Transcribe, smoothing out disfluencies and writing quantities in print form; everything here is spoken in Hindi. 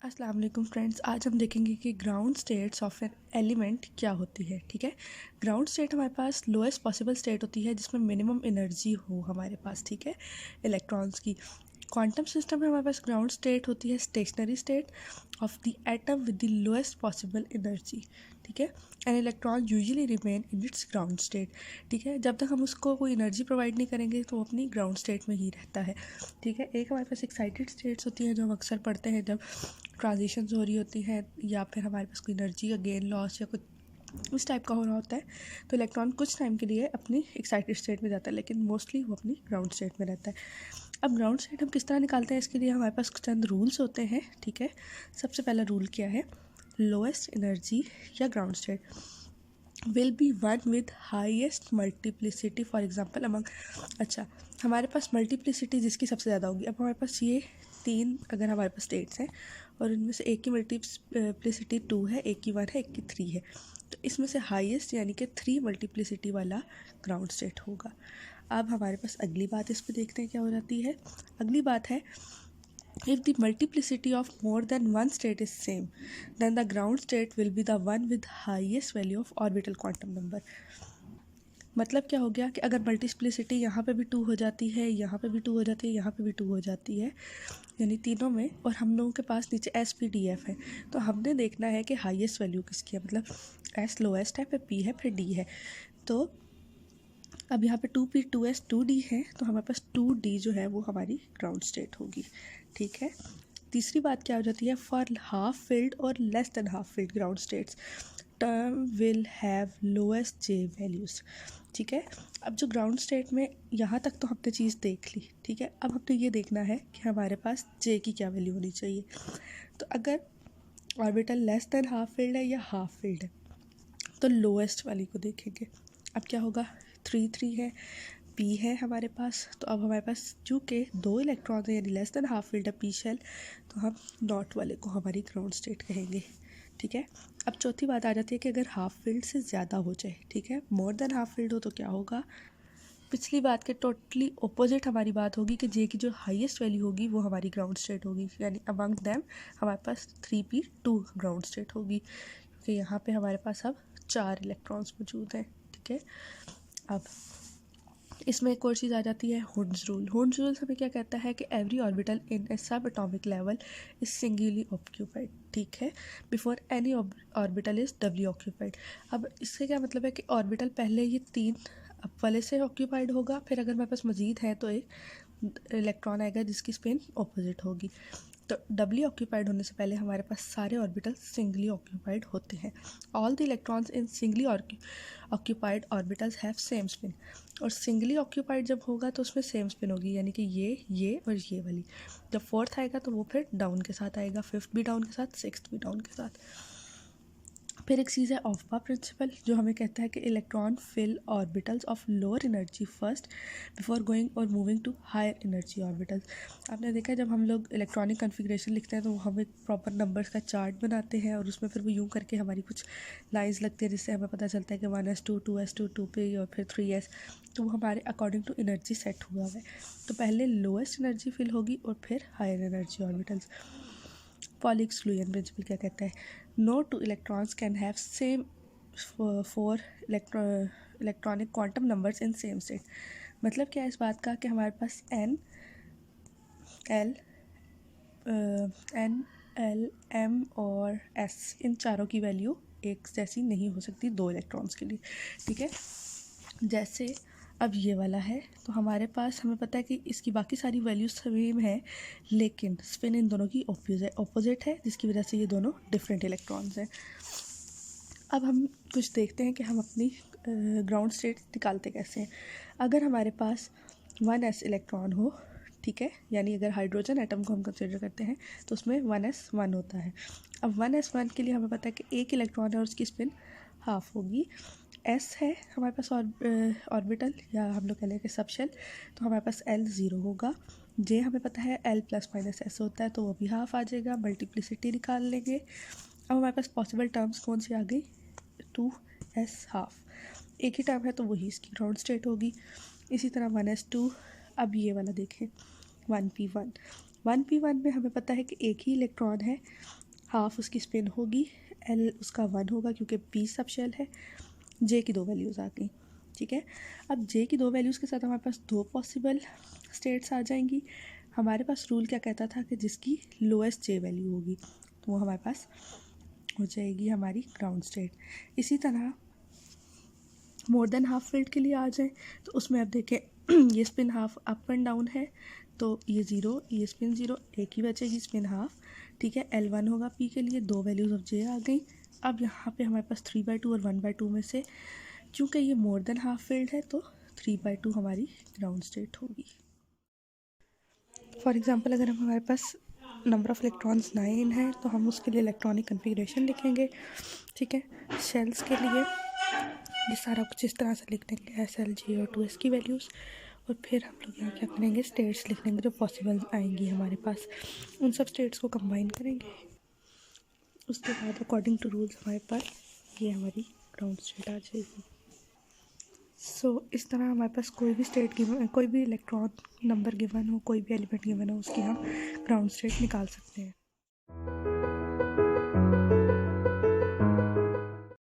अस्सलाम वालेकुम फ्रेंड्स, आज हम देखेंगे कि ground states of an element क्या होती है। ठीक है, ग्राउंड स्टेट हमारे पास लोएस्ट पॉसिबल स्टेट होती है जिसमें मिनिमम एनर्जी हो हमारे पास। ठीक है, इलेक्ट्रॉन्स की। क्वांटम सिस्टम में हमारे पास ग्राउंड स्टेट होती है stationery state of the atom with the lowest possible energy. ठीक है, an electron usually remain in its ground state. ठीक है, जब तक हम उसको कोई एनर्जी प्रोवाइड नहीं करेंगे तो वो अपनी ग्राउंड स्टेट में ही रहता है। ठीक है, एक हमारे पास एक्साइटेड स्टेट्स होती हैं जो हम अक्सर पढ़ते हैं जब ट्रांजिशंस हो रही होती हैं या फिर हमारे पास कोई एनर्जी का गेन लॉस या कुछ इस टाइप का हो रहा होता है, तो इलेक्ट्रॉन कुछ टाइम के लिए अपनी एक्साइटेड स्टेट में जाता है, लेकिन मोस्टली वो अपनी ग्राउंड स्टेट में रहता है। अब ग्राउंड स्टेट हम किस तरह निकालते हैं, इसके लिए हमारे पास चंद रूल्स होते हैं। ठीक है, सबसे पहला रूल क्या है, लोएस्ट एनर्जी या ground state will be one with highest multiplicity for example among. अच्छा, हमारे पास मल्टीप्लिसिटी जिसकी सबसे ज़्यादा होगी। अब हमारे पास ये तीन अगर हमारे पास स्टेट्स हैं और इनमें से एक की मल्टीप्लिसिटी 2 है, एक की 1 है, एक की 3 है, तो इसमें से हाईएस्ट यानी कि 3 मल्टीप्लिसिटी वाला ग्राउंड स्टेट होगा। अब हमारे पास अगली बात इस पर देखते हैं क्या हो जाती है। अगली बात है, if the multiplicity of more than one state is same, then the ground state will be the one with highest value of orbital quantum number। मतलब क्या हो गया कि अगर मल्टीप्लिसिटी यहाँ पे भी 2 हो जाती है, यहाँ पे भी 2 हो जाती है, यहाँ पे भी 2 हो जाती है, यानी तीनों में, और हम लोगों के पास नीचे एस पी डी एफ है, तो हमने देखना है कि हाईएस्ट वैल्यू किसकी है। मतलब एस लोएस्ट है, फिर पी है, फिर डी है। तो अब यहाँ पे 2p 2s 2d है, तो हमारे पास 2d जो है वो हमारी ग्राउंड स्टेट होगी। ठीक है, तीसरी बात क्या हो जाती है, फॉर हाफ फिल्ड और less than half filled ground states term will have lowest J values. ठीक है, अब जो ग्राउंड स्टेट में यहाँ तक तो हमने चीज़ देख ली। ठीक है, अब हमने ये देखना है कि हमारे पास जे की क्या वैल्यू होनी चाहिए। तो अगर orbital less than half filled है या हाफ फिल्ड है तो लोएस्ट वाली को देखेंगे। अब क्या होगा, 3 3 है, पी है हमारे पास, तो अब हमारे पास चूँकि 2 इलेक्ट्रॉन है यानी लेस देन हाफ फिल्ड है पी शेल, तो हम नॉट वाले को हमारी ग्राउंड स्टेट कहेंगे। ठीक है, अब चौथी बात आ जाती है कि अगर हाफ फील्ड से ज़्यादा हो जाए, ठीक है, मोर देन हाफ फील्ड हो, तो क्या होगा, पिछली बात के टोटली ऑपोजिट हमारी बात होगी कि जे की जो हाईएस्ट वैल्यू होगी वो हमारी ग्राउंड स्टेट होगी, यानी अमंग देम हमारे पास 3p2 ग्राउंड स्टेट होगी, क्योंकि यहाँ पे हमारे पास अब 4 इलेक्ट्रॉन्स मौजूद हैं। ठीक है, अब इसमें एक और चीज़ आ जाती है हुंड्स रूल। हुंड्स रूल हमें क्या कहता है कि every orbital in a sub atomic level is singly occupied. ठीक है, before any orbital is doubly occupied. अब इससे क्या मतलब है कि ऑर्बिटल पहले ये 3 वाले से ऑक्यूपाइड होगा, फिर अगर मेरे पास मजीद है तो एक इलेक्ट्रॉन आएगा जिसकी स्पिन ऑपोजिट होगी। तो डबली ऑक्यूपाइड होने से पहले हमारे पास सारे ऑर्बिटल सिंगली ऑक्यूपाइड होते हैं। All the electrons in singly occupied orbitals have same spin. और सिंगली ऑक्यूपाइड जब होगा तो उसमें सेम स्पिन होगी, यानी कि ये और ये वाली। जब फोर्थ आएगा तो वो फिर डाउन के साथ आएगा, फिफ्थ भी डाउन के साथ, सिक्स्थ भी डाउन के साथ। फिर एक चीज़ है ऑफबा प्रिंसिपल, जो हमें कहता है कि electron fill orbitals of lower energy first before going और moving to higher energy orbitals. आपने देखा है जब हम लोग इलेक्ट्रॉनिक कॉन्फ़िगरेशन लिखते हैं तो हम एक प्रॉपर नंबर्स का चार्ट बनाते हैं और उसमें फिर वो यूँ करके हमारी कुछ लाइन्स लगती है जिससे हमें पता चलता है कि 1s2 2s2 2p और फिर 3s, तो वो हमारे अकॉर्डिंग टू एनर्जी सेट हुआ है। तो पहले लोएस्ट एनर्जी फिल होगी और फिर higher energy orbitals. Pauli exclusion principle क्या कहता है, no two electrons can have same 4 electronic quantum numbers in same state. मतलब क्या है इस बात का कि हमारे पास एन एल एम और एस इन चारों की वैल्यू एक जैसी नहीं हो सकती 2 इलेक्ट्रॉन्स के लिए। ठीक है, जैसे अब ये वाला है तो हमारे पास हमें पता है कि इसकी बाकी सारी वैल्यूज सेम है, लेकिन स्पिन इन दोनों की ऑपोजिट है, जिसकी वजह से ये दोनों डिफरेंट इलेक्ट्रॉन्स हैं। अब हम कुछ देखते हैं कि हम अपनी ग्राउंड स्टेट निकालते कैसे हैं। अगर हमारे पास 1s इलेक्ट्रॉन हो, ठीक है, यानी अगर हाइड्रोजन एटम को हम कंसिडर करते हैं तो उसमें 1s1 होता है। अब 1s1 के लिए हमें पता है कि एक इलेक्ट्रॉन है और उसकी स्पिन हाफ होगी। एस है हमारे पास ऑर्बिटल या हम लोग कह लें कि सबशेल, तो हमारे पास L0 होगा। जे हमें पता है L+- होता है, तो वो भी हाफ आ जाएगा। मल्टीप्लिसिटी निकाल लेंगे। अब हमारे पास पॉसिबल टर्म्स कौन सी आ गई, 2s हाफ, एक ही टर्म है तो वही इसकी ग्राउंड स्टेट होगी। इसी तरह 1s2। अब ये वाला देखें, 1p1 1p1 में हमें पता है कि एक ही इलेक्ट्रॉन है, हाफ उसकी स्पिन होगी, L उसका 1 होगा क्योंकि p सब शेल है। J की 2 वैल्यूज़ आ गई, ठीक है। अब J की 2 वैल्यूज़ के साथ हमारे पास 2 पॉसिबल स्टेट्स आ जाएंगी। हमारे पास रूल क्या कहता था कि जिसकी लोएस्ट J वैल्यू होगी तो वो हमारे पास हो जाएगी हमारी ग्राउंड स्टेट। इसी तरह मोर देन हाफ फील्ड के लिए आ जाए तो उसमें अब देखें ये spin half up and down है तो ये 0, ये स्पिन 0, एक ही बचेगी स्पिन हाफ, ठीक है। L1 होगा P के लिए, 2 वैल्यूज़ ऑफ J आ गई। अब यहाँ पे हमारे पास 3/2 और 1/2 में से चूँकि ये मोर देन हाफ फील्ड है तो 3/2 हमारी ग्राउंड स्टेट होगी। फॉर एग्ज़ाम्पल अगर हमारे पास नंबर ऑफ़ इलेक्ट्रॉन्स 9 है तो हम उसके लिए इलेक्ट्रॉनिक कन्फिग्रेशन लिखेंगे, ठीक है। शेल्स के लिए ये सारा कुछ इस तरह से लिख देंगे SL, J और 2s की वैल्यूज़, और फिर हम लोग यहाँ क्या करेंगे, स्टेट्स लिख लेंगे जो पॉसिबल आएंगी हमारे पास, उन सब स्टेट्स को कंबाइन करेंगे। उसके बाद अकॉर्डिंग टू रूल्स हमारे पास ये हमारी ग्राउंड स्टेट आ जाएगी। सो इस तरह हमारे पास कोई भी स्टेट गिवन, कोई भी इलेक्ट्रॉन नंबर गिवन हो, कोई भी एलिमेंट गिवन हो, उसकी हम ग्राउंड स्टेट निकाल सकते हैं।